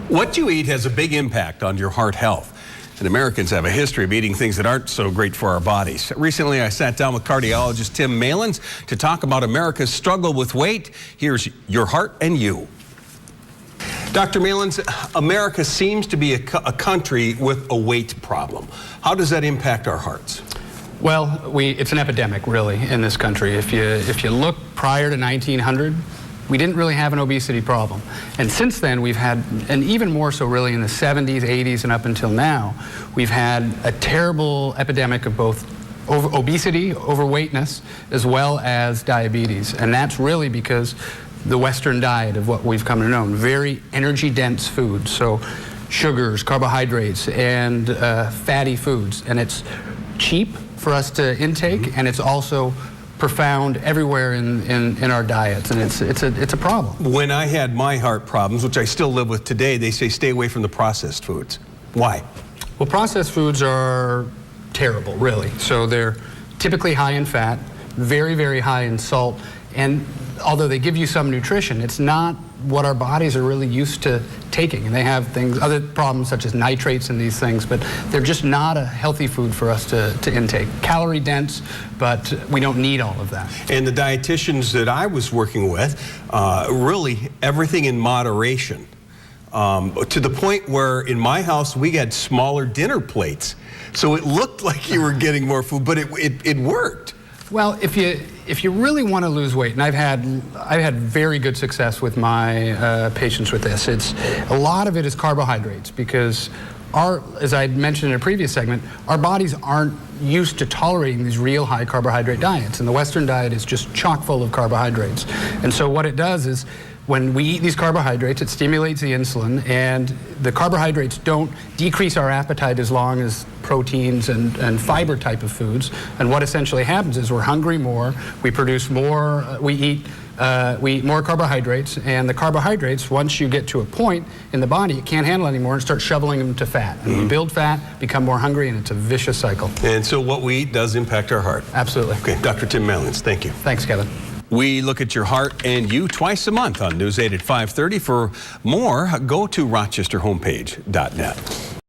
What you eat has a big impact on your heart health. And Americans have a history of eating things that aren't so great for our bodies. Recently, I sat down with cardiologist Tim Malins to talk about America's struggle with weight. Here's Your Heart and You. Dr. Malins, America seems to be a country with a weight problem. How does that impact our hearts? Well, it's an epidemic, really, in this country. If you look prior to 1900, we didn't really have an obesity problem. And since then, we've had, and even more so really in the 70s, 80s, and up until now, we've had a terrible epidemic of both obesity, overweightness, as well as diabetes. And that's really because the Western diet of what we've come to know, very energy-dense foods, so sugars, carbohydrates, and fatty foods. And it's cheap for us to intake, and it's also profound everywhere in our diets, and it's a problem. When I had my heart problems, which I still live with today, they say stay away from the processed foods. Why? Well, processed foods are terrible, really. So they're typically high in fat, very, very high in salt, and although they give you some nutrition, it's not what our bodies are really used to taking. And they have other problems such as nitrates in these things, but they're just not a healthy food for us to intake. Calorie dense, but we don't need all of that. And the dietitians that I was working with, really everything in moderation. To the point where in my house we had smaller dinner plates. So it looked like you were getting more food, but it worked. Well, if you really want to lose weight, and I've had very good success with my patients with this. A lot of it is carbohydrates, because as I mentioned in a previous segment, our bodies aren't used to tolerating these real high carbohydrate diets, and the Western diet is just chock full of carbohydrates. And so what it does is, when we eat these carbohydrates, it stimulates the insulin, and the carbohydrates don't decrease our appetite as long as proteins and fiber type of foods. And what essentially happens is we're hungry more, we produce more, we eat more carbohydrates, and the carbohydrates, once you get to a point in the body, it can't handle anymore and start shoveling them to fat. And we build fat, become more hungry, and it's a vicious cycle. And so what we eat does impact our heart. Absolutely. Okay, Dr. Tim Malins, thank you. Thanks, Kevin. We look at Your Heart and You twice a month on News 8 at 5:30. For more, go to rochesterhomepage.net.